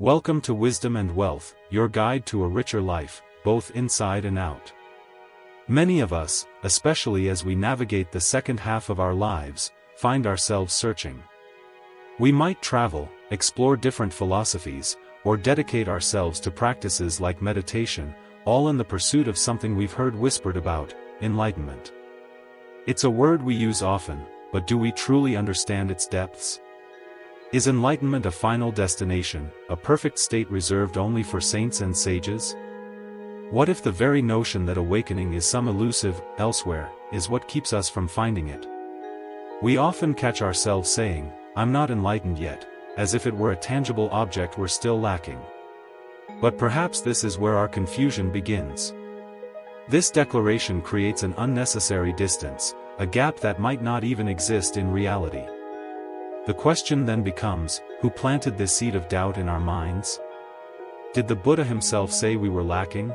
Welcome to Wisdom and Wealth, your guide to a richer life, both inside and out. Many of us, especially as we navigate the second half of our lives, find ourselves searching. We might travel, explore different philosophies, or dedicate ourselves to practices like meditation, all in the pursuit of something we've heard whispered about, enlightenment. It's a word we use often, but do we truly understand its depths? Is enlightenment a final destination, a perfect state reserved only for saints and sages? What if the very notion that awakening is some elusive elsewhere is what keeps us from finding it? We often catch ourselves saying, "I'm not enlightened yet," as if it were a tangible object we're still lacking. But perhaps this is where our confusion begins. This declaration creates an unnecessary distance, a gap that might not even exist in reality. The question then becomes, who planted this seed of doubt in our minds? Did the Buddha himself say we were lacking?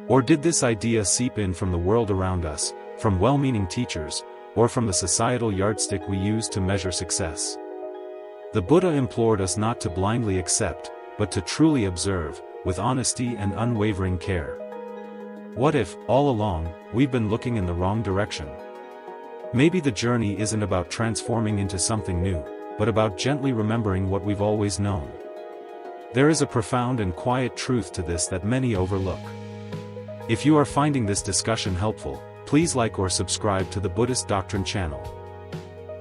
Or did this idea seep in from the world around us, from well-meaning teachers, or from the societal yardstick we use to measure success? The Buddha implored us not to blindly accept, but to truly observe, with honesty and unwavering care. What if, all along, we've been looking in the wrong direction? Maybe the journey isn't about transforming into something new, but about gently remembering what we've always known. There is a profound and quiet truth to this that many overlook. If you are finding this discussion helpful, please like or subscribe to the Buddhist Doctrine channel.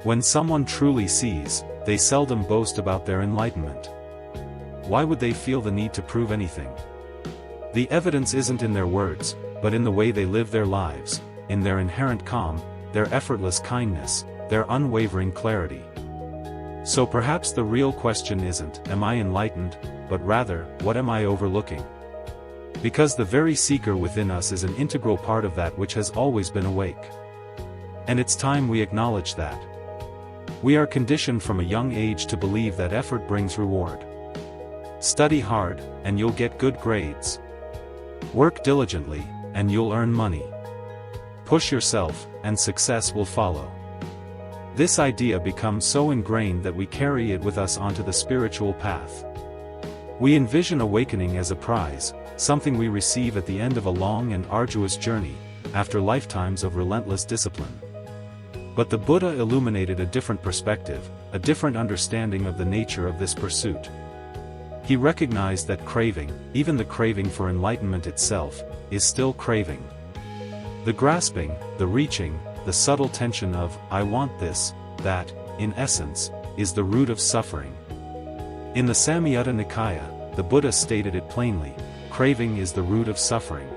When someone truly sees, they seldom boast about their enlightenment. Why would they feel the need to prove anything? The evidence isn't in their words, but in the way they live their lives, in their inherent calm, their effortless kindness, their unwavering clarity. So perhaps the real question isn't, am I enlightened, but rather, what am I overlooking? Because the very seeker within us is an integral part of that which has always been awake. And it's time we acknowledge that. We are conditioned from a young age to believe that effort brings reward. Study hard, and you'll get good grades. Work diligently, and you'll earn money. Push yourself, and success will follow. This idea becomes so ingrained that we carry it with us onto the spiritual path. We envision awakening as a prize, something we receive at the end of a long and arduous journey, after lifetimes of relentless discipline. But the Buddha illuminated a different perspective, a different understanding of the nature of this pursuit. He recognized that craving, even the craving for enlightenment itself, is still craving. The grasping, the reaching, the subtle tension of, I want this, that, in essence, is the root of suffering. In the Samyutta Nikaya, the Buddha stated it plainly, craving is the root of suffering.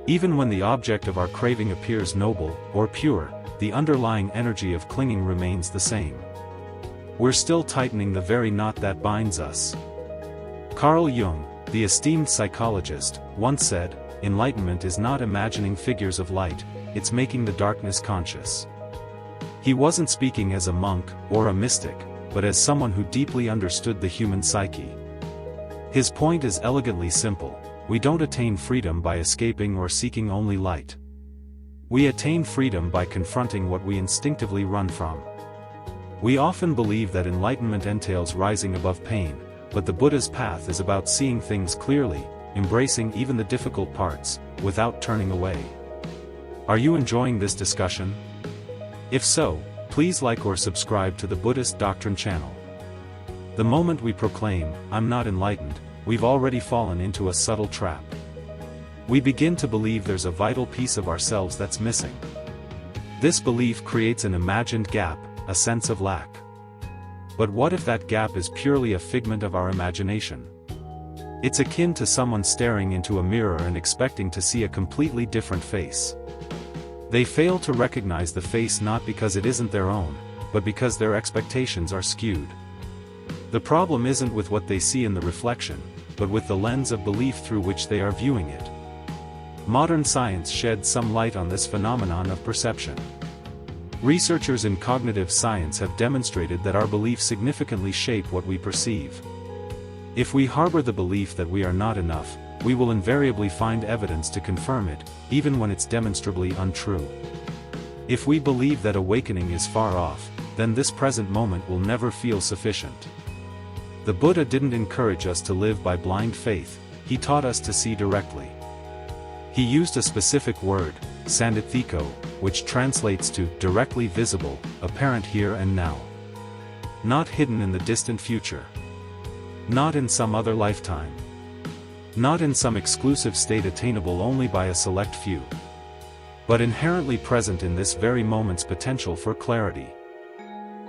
Even when the object of our craving appears noble, or pure, the underlying energy of clinging remains the same. We're still tightening the very knot that binds us. Carl Jung, the esteemed psychologist, once said, enlightenment is not imagining figures of light, it's making the darkness conscious. He wasn't speaking as a monk, or a mystic, but as someone who deeply understood the human psyche. His point is elegantly simple: we don't attain freedom by escaping or seeking only light. We attain freedom by confronting what we instinctively run from. We often believe that enlightenment entails rising above pain, but the Buddha's path is about seeing things clearly, embracing even the difficult parts, without turning away. Are you enjoying this discussion? If so, please like or subscribe to the Buddhist Doctrine channel. The moment we proclaim, "I'm not enlightened," we've already fallen into a subtle trap. We begin to believe there's a vital piece of ourselves that's missing. This belief creates an imagined gap, a sense of lack. But what if that gap is purely a figment of our imagination? It's akin to someone staring into a mirror and expecting to see a completely different face. They fail to recognize the face not because it isn't their own, but because their expectations are skewed. The problem isn't with what they see in the reflection, but with the lens of belief through which they are viewing it. Modern science sheds some light on this phenomenon of perception. Researchers in cognitive science have demonstrated that our beliefs significantly shape what we perceive. If we harbor the belief that we are not enough, we will invariably find evidence to confirm it, even when it's demonstrably untrue. If we believe that awakening is far off, then this present moment will never feel sufficient. The Buddha didn't encourage us to live by blind faith, he taught us to see directly. He used a specific word, sandithiko, which translates to directly visible, apparent here and now. Not hidden in the distant future. Not in some other lifetime. Not in some exclusive state attainable only by a select few. But inherently present in this very moment's potential for clarity.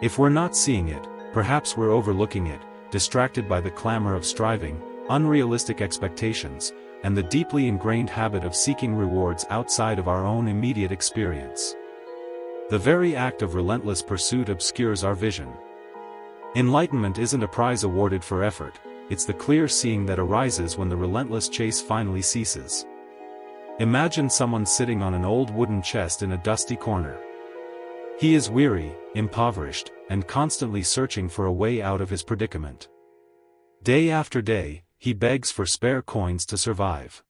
If we're not seeing it, perhaps we're overlooking it, distracted by the clamor of striving, unrealistic expectations, and the deeply ingrained habit of seeking rewards outside of our own immediate experience. The very act of relentless pursuit obscures our vision. Enlightenment isn't a prize awarded for effort, it's the clear seeing that arises when the relentless chase finally ceases. Imagine someone sitting on an old wooden chest in a dusty corner. He is weary, impoverished, and constantly searching for a way out of his predicament. Day after day, he begs for spare coins to survive.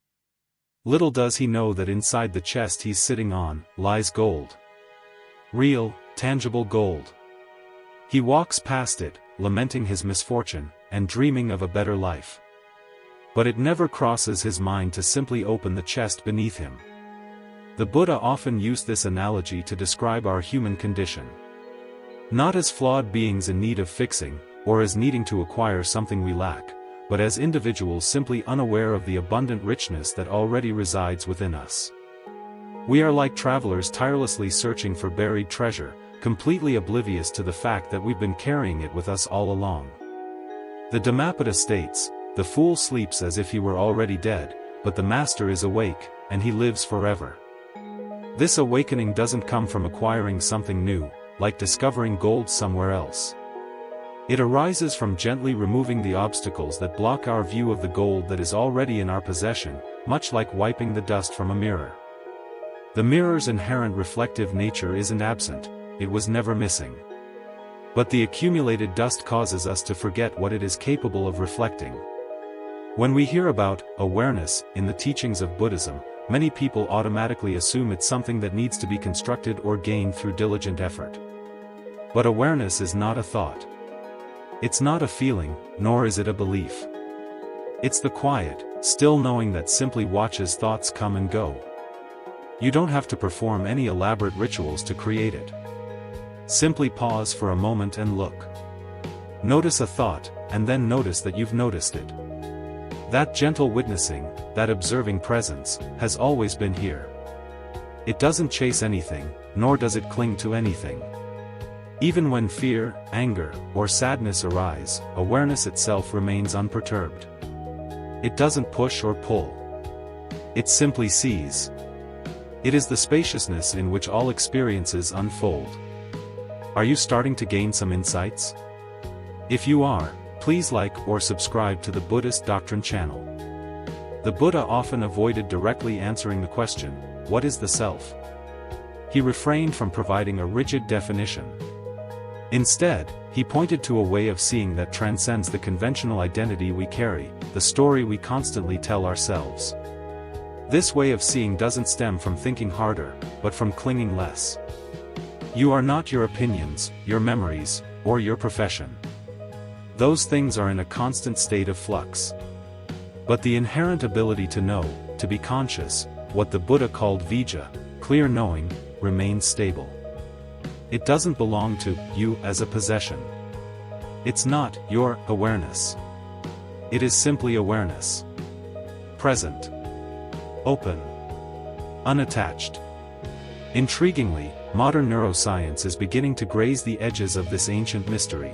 Little does he know that inside the chest he's sitting on lies gold. Real, tangible gold. He walks past it, lamenting his misfortune, and dreaming of a better life. But it never crosses his mind to simply open the chest beneath him. The Buddha often used this analogy to describe our human condition. Not as flawed beings in need of fixing, or as needing to acquire something we lack, but as individuals simply unaware of the abundant richness that already resides within us. We are like travelers tirelessly searching for buried treasure, completely oblivious to the fact that we've been carrying it with us all along. The Dhammapada states, "The fool sleeps as if he were already dead, but the master is awake, and he lives forever." This awakening doesn't come from acquiring something new, like discovering gold somewhere else. It arises from gently removing the obstacles that block our view of the gold that is already in our possession, much like wiping the dust from a mirror. The mirror's inherent reflective nature isn't absent, it was never missing. But the accumulated dust causes us to forget what it is capable of reflecting. When we hear about awareness in the teachings of Buddhism, many people automatically assume it's something that needs to be constructed or gained through diligent effort. But awareness is not a thought. It's not a feeling, nor is it a belief. It's the quiet, still knowing that simply watches thoughts come and go. You don't have to perform any elaborate rituals to create it. Simply pause for a moment and look. Notice a thought, and then notice that you've noticed it. That gentle witnessing, that observing presence, has always been here. It doesn't chase anything, nor does it cling to anything. Even when fear, anger, or sadness arise, awareness itself remains unperturbed. It doesn't push or pull. It simply sees. It is the spaciousness in which all experiences unfold. Are you starting to gain some insights? If you are, please like or subscribe to the Buddhist Doctrine channel. The Buddha often avoided directly answering the question, what is the self? He refrained from providing a rigid definition. Instead, he pointed to a way of seeing that transcends the conventional identity we carry, the story we constantly tell ourselves. This way of seeing doesn't stem from thinking harder, but from clinging less. You are not your opinions, your memories, or your profession. Those things are in a constant state of flux. But the inherent ability to know, to be conscious, what the Buddha called vijja, clear knowing, remains stable. It doesn't belong to you as a possession. It's not your awareness. It is simply awareness. Present. Open. Unattached. Intriguingly, modern neuroscience is beginning to graze the edges of this ancient mystery.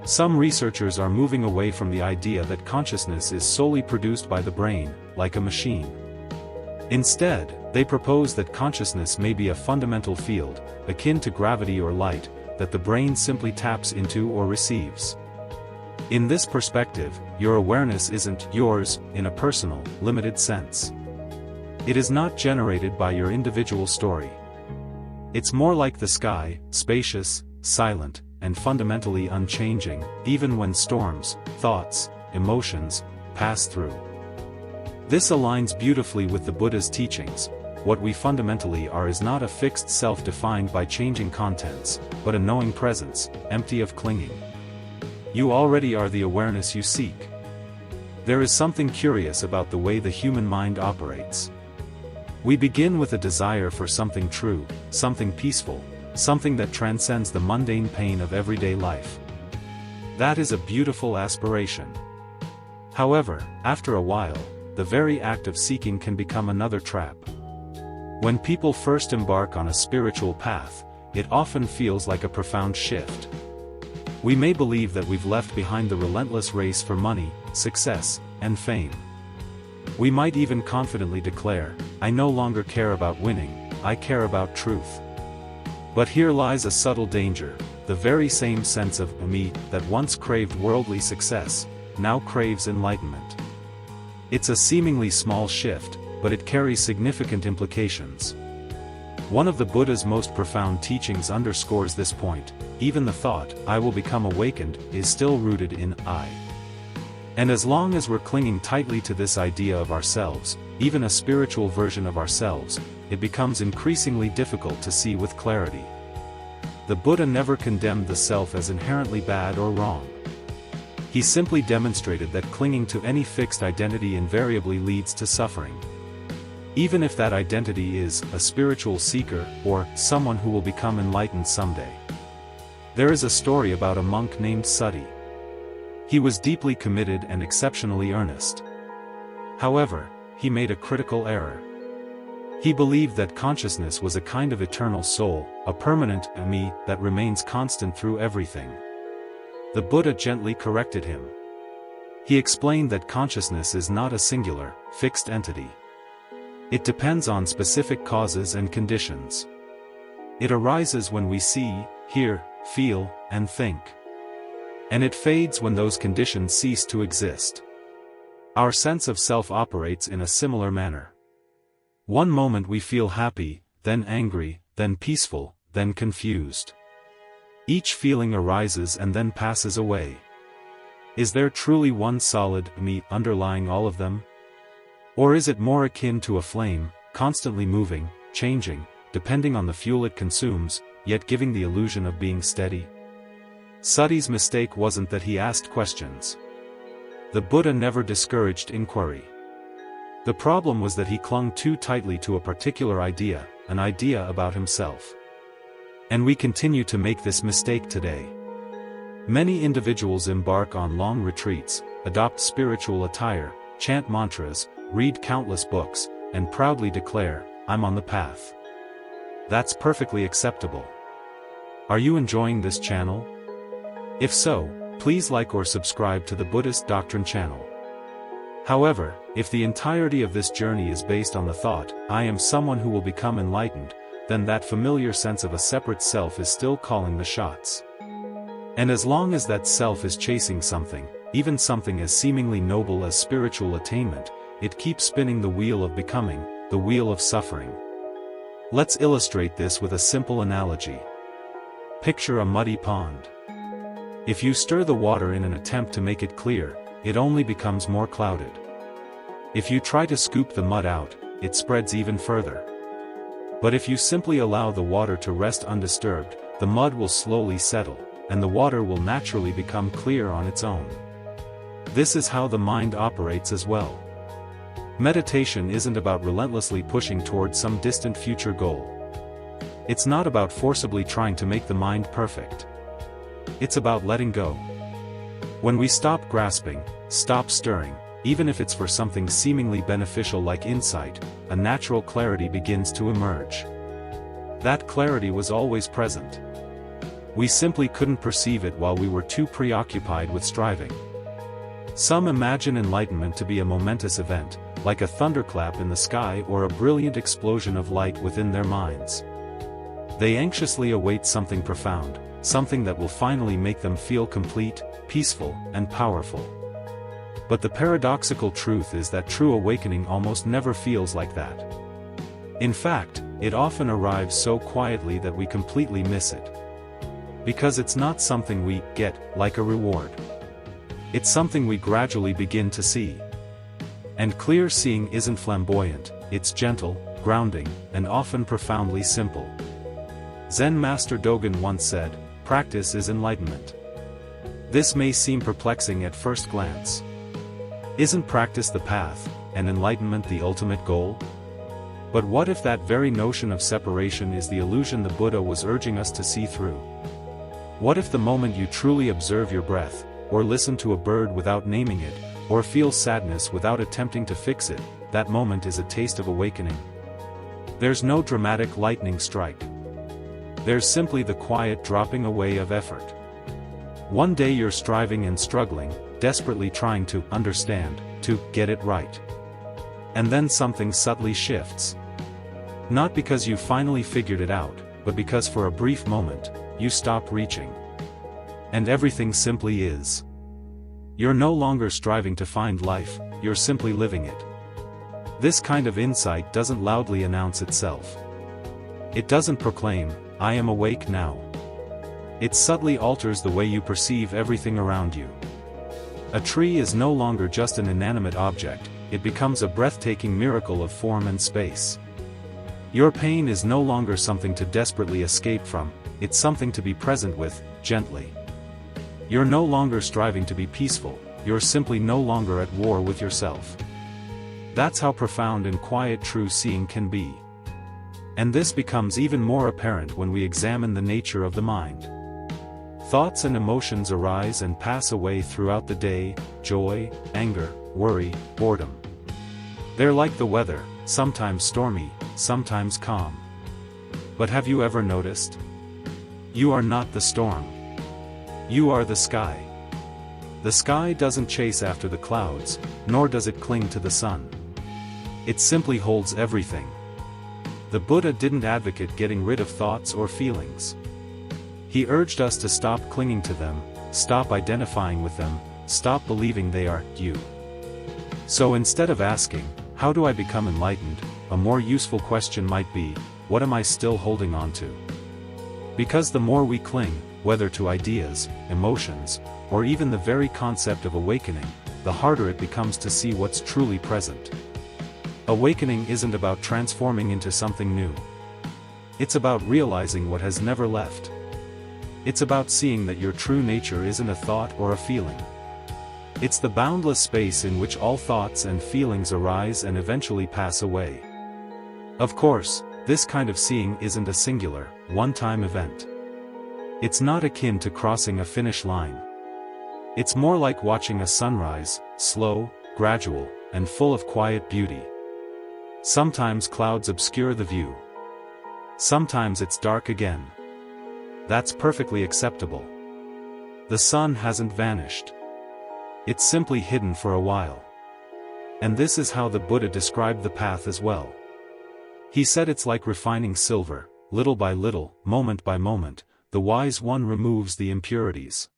Some researchers are moving away from the idea that consciousness is solely produced by the brain, like a machine. Instead, they propose that consciousness may be a fundamental field, akin to gravity or light, that the brain simply taps into or receives. In this perspective, your awareness isn't yours, in a personal, limited sense. It is not generated by your individual story. It's more like the sky, spacious, silent, and fundamentally unchanging, even when storms, thoughts, emotions, pass through. This aligns beautifully with the Buddha's teachings. What we fundamentally are is not a fixed self defined by changing contents, but a knowing presence, empty of clinging. you already are the awareness you seek. There is something curious about the way the human mind operates. We begin with a desire for something true, something peaceful, something that transcends the mundane pain of everyday life. That is a beautiful aspiration. However, after a while, the very act of seeking can become another trap. When people first embark on a spiritual path, it often feels like a profound shift. We may believe that we've left behind the relentless race for money, success, and fame. We might even confidently declare, "I no longer care about winning, I care about truth." But here lies a subtle danger: the very same sense of me that once craved worldly success, now craves enlightenment. It's a seemingly small shift, but it carries significant implications. One of the Buddha's most profound teachings underscores this point: even the thought, "I will become awakened," is still rooted in I. And as long as we're clinging tightly to this idea of ourselves, even a spiritual version of ourselves, it becomes increasingly difficult to see with clarity. The Buddha never condemned the self as inherently bad or wrong. He simply demonstrated that clinging to any fixed identity invariably leads to suffering. Even if that identity is a spiritual seeker or someone who will become enlightened someday. There is a story about a monk named Sati. He was deeply committed and exceptionally earnest. However, he made a critical error. He believed that consciousness was a kind of eternal soul, a permanent me that remains constant through everything. The Buddha gently corrected him. He explained that consciousness is not a singular, fixed entity. It depends on specific causes and conditions. It arises when we see, hear, feel, and think. And it fades when those conditions cease to exist. Our sense of self operates in a similar manner. One moment we feel happy, then angry, then peaceful, then confused. Each feeling arises and then passes away. Is there truly one solid me underlying all of them? Or is it more akin to a flame, constantly moving, changing, depending on the fuel it consumes, yet giving the illusion of being steady? Sati's mistake wasn't that he asked questions. The Buddha never discouraged inquiry. The problem was that he clung too tightly to a particular idea, an idea about himself. And we continue to make this mistake today. Many individuals embark on long retreats, adopt spiritual attire, chant mantras, read countless books, and proudly declare, "I'm on the path." That's perfectly acceptable. Are you enjoying this channel? If so, please like or subscribe to the Buddhist Doctrine channel. However, if the entirety of this journey is based on the thought, "I am someone who will become enlightened," then that familiar sense of a separate self is still calling the shots. And as long as that self is chasing something, even something as seemingly noble as spiritual attainment, it keeps spinning the wheel of becoming, the wheel of suffering. Let's illustrate this with a simple analogy. Picture a muddy pond. If you stir the water in an attempt to make it clear, it only becomes more clouded. If you try to scoop the mud out, it spreads even further. But if you simply allow the water to rest undisturbed, the mud will slowly settle, and the water will naturally become clear on its own. This is how the mind operates as well. Meditation isn't about relentlessly pushing towards some distant future goal. It's not about forcibly trying to make the mind perfect. It's about letting go. When we stop grasping, stop stirring, even if it's for something seemingly beneficial like insight, a natural clarity begins to emerge. That clarity was always present. We simply couldn't perceive it while we were too preoccupied with striving. Some imagine enlightenment to be a momentous event, like a thunderclap in the sky or a brilliant explosion of light within their minds. They anxiously await something profound, something that will finally make them feel complete, peaceful, and powerful. But the paradoxical truth is that true awakening almost never feels like that. In fact, it often arrives so quietly that we completely miss it. Because it's not something we get, like a reward. It's something we gradually begin to see. And clear seeing isn't flamboyant, it's gentle, grounding, and often profoundly simple. Zen master Dogen once said, "Practice is enlightenment." This may seem perplexing at first glance. Isn't practice the path, and enlightenment the ultimate goal? But what if that very notion of separation is the illusion the Buddha was urging us to see through? What if the moment you truly observe your breath, or listen to a bird without naming it, or feel sadness without attempting to fix it, that moment is a taste of awakening? There's no dramatic lightning strike. There's simply the quiet dropping away of effort. One day you're striving and struggling, desperately trying to understand, to get it right. And then something subtly shifts. Not because you finally figured it out, but because for a brief moment, you stop reaching. And everything simply is. You're no longer striving to find life, you're simply living it. This kind of insight doesn't loudly announce itself. It doesn't proclaim, "I am awake now." It subtly alters the way you perceive everything around you. A tree is no longer just an inanimate object, it becomes a breathtaking miracle of form and space. Your pain is no longer something to desperately escape from, it's something to be present with, gently. You're no longer striving to be peaceful, you're simply no longer at war with yourself. That's how profound and quiet true seeing can be. And this becomes even more apparent when we examine the nature of the mind. Thoughts and emotions arise and pass away throughout the day: joy, anger, worry, boredom. They're like the weather, sometimes stormy, sometimes calm. But have you ever noticed? You are not the storm. You are the sky. The sky doesn't chase after the clouds, nor does it cling to the sun. It simply holds everything. The Buddha didn't advocate getting rid of thoughts or feelings. He urged us to stop clinging to them, stop identifying with them, stop believing they are you. So instead of asking, "How do I become enlightened?" a more useful question might be, "What am I still holding on to?" Because the more we cling, whether to ideas, emotions, or even the very concept of awakening, the harder it becomes to see what's truly present. Awakening isn't about transforming into something new. It's about realizing what has never left. It's about seeing that your true nature isn't a thought or a feeling. It's the boundless space in which all thoughts and feelings arise and eventually pass away. Of course, this kind of seeing isn't a singular, one-time event. It's not akin to crossing a finish line. It's more like watching a sunrise, slow, gradual, and full of quiet beauty. Sometimes clouds obscure the view. Sometimes it's dark again. That's perfectly acceptable. The sun hasn't vanished. It's simply hidden for a while. And this is how the Buddha described the path as well. He said it's like refining silver, little by little, moment by moment, the wise one removes the impurities.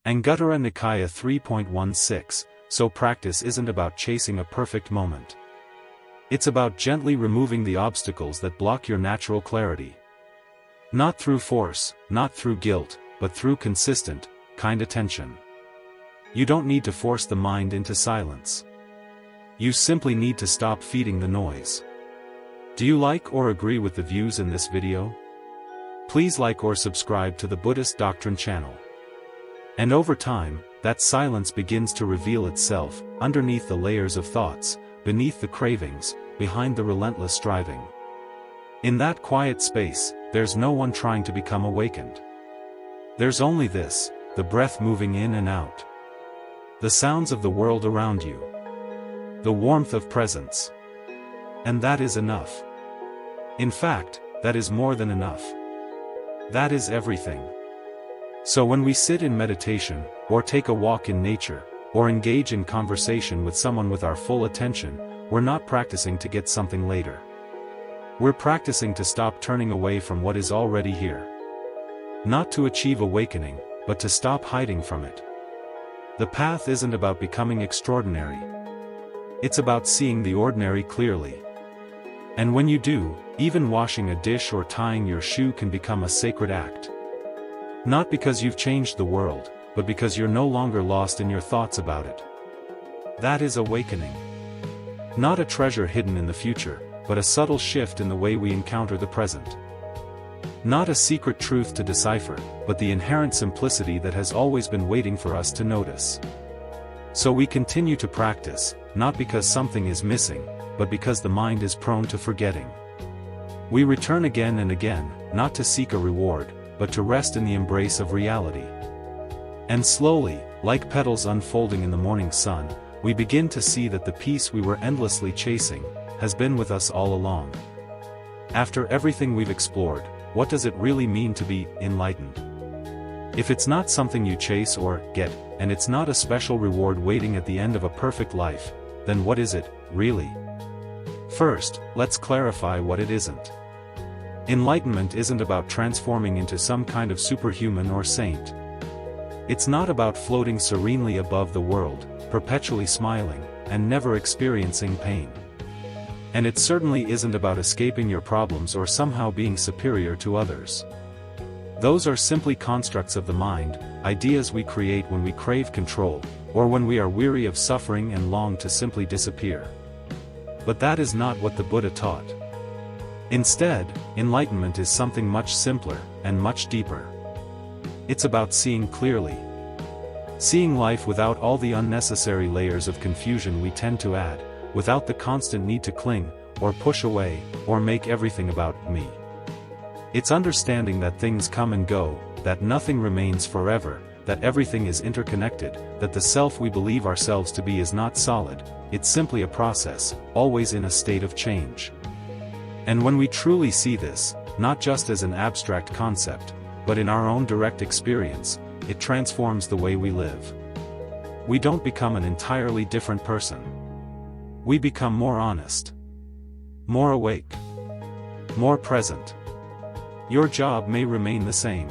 Anguttara Nikaya 3.16, so practice isn't about chasing a perfect moment. It's about gently removing the obstacles that block your natural clarity. Not through force, not through guilt, but through consistent, kind attention. You don't need to force the mind into silence. You simply need to stop feeding the noise. Do you like or agree with the views in this video? Please like or subscribe to the Buddhist Doctrine channel. And over time, that silence begins to reveal itself, underneath the layers of thoughts, beneath the cravings, behind the relentless striving. In that quiet space, there's no one trying to become awakened. There's only this, the breath moving in and out. The sounds of the world around you. The warmth of presence. And that is enough. In fact, that is more than enough. That is everything. So when we sit in meditation, or take a walk in nature, or engage in conversation with someone with our full attention, we're not practicing to get something later. We're practicing to stop turning away from what is already here. Not to achieve awakening, but to stop hiding from it. The path isn't about becoming extraordinary. It's about seeing the ordinary clearly. And when you do, even washing a dish or tying your shoe can become a sacred act. Not because you've changed the world, but because you're no longer lost in your thoughts about it. That is awakening. Not a treasure hidden in the future, but a subtle shift in the way we encounter the present. Not a secret truth to decipher, but the inherent simplicity that has always been waiting for us to notice. So we continue to practice, not because something is missing, but because the mind is prone to forgetting. We return again and again, not to seek a reward, but to rest in the embrace of reality. And slowly, like petals unfolding in the morning sun, we begin to see that the peace we were endlessly chasing has been with us all along. After everything we've explored, what does it really mean to be enlightened? If it's not something you chase or get, and it's not a special reward waiting at the end of a perfect life, then what is it, really? First, let's clarify what it isn't. Enlightenment isn't about transforming into some kind of superhuman or saint. It's not about floating serenely above the world, perpetually smiling, and never experiencing pain. And it certainly isn't about escaping your problems or somehow being superior to others. Those are simply constructs of the mind, ideas we create when we crave control, or when we are weary of suffering and long to simply disappear. But that is not what the Buddha taught. Instead, enlightenment is something much simpler, and much deeper. It's about seeing clearly. Seeing life without all the unnecessary layers of confusion we tend to add, without the constant need to cling, or push away, or make everything about me. It's understanding that things come and go, that nothing remains forever, that everything is interconnected, that the self we believe ourselves to be is not solid, it's simply a process, always in a state of change. And when we truly see this, not just as an abstract concept, but in our own direct experience, it transforms the way we live. We don't become an entirely different person. We become more honest, more awake, more present. Your job may remain the same.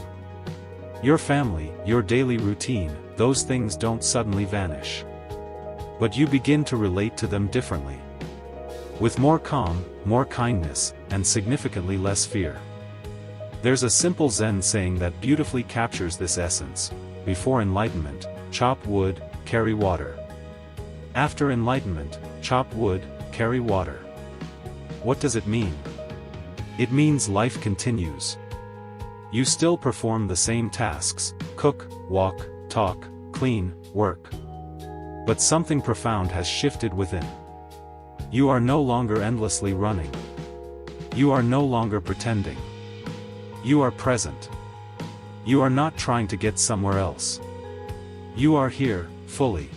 Your family, your daily routine, those things don't suddenly vanish. But you begin to relate to them differently. With more calm, more kindness, and significantly less fear. There's a simple Zen saying that beautifully captures this essence: before enlightenment, chop wood, carry water. After enlightenment, chop wood, carry water. What does it mean? It means life continues. You still perform the same tasks: cook, walk, talk, clean, work. But something profound has shifted within. You are no longer endlessly running. You are no longer pretending. You are present. You are not trying to get somewhere else. You are here, fully.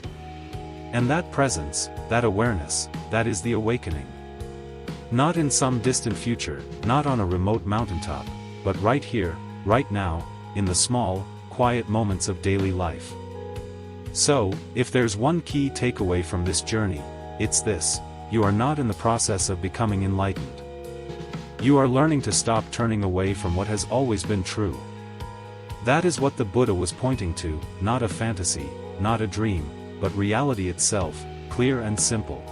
And that presence, that awareness, that is the awakening. Not in some distant future, not on a remote mountaintop, but right here, right now, in the small, quiet moments of daily life. So, if there's one key takeaway from this journey, it's this: you are not in the process of becoming enlightened. You are learning to stop turning away from what has always been true. That is what the Buddha was pointing to, not a fantasy, not a dream, but reality itself, clear and simple.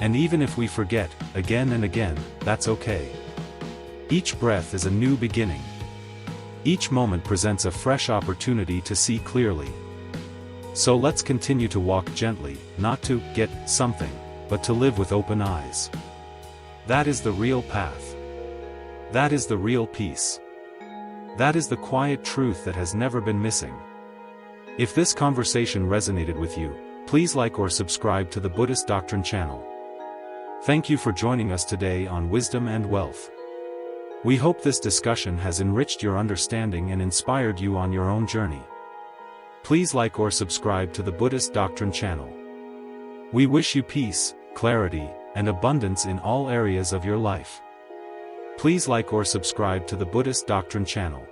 And even if we forget, again and again, that's okay. Each breath is a new beginning. Each moment presents a fresh opportunity to see clearly. So let's continue to walk gently, not to get something, but to live with open eyes. That is the real path. That is the real peace. That is the quiet truth that has never been missing. If this conversation resonated with you, please like or subscribe to the Buddhist Doctrine channel. Thank you for joining us today on Wisdom and Wealth. We hope this discussion has enriched your understanding and inspired you on your own journey. Please like or subscribe to the Buddhist Doctrine channel. We wish you peace, clarity, and abundance in all areas of your life. Please like or subscribe to the Buddhist Doctrine channel.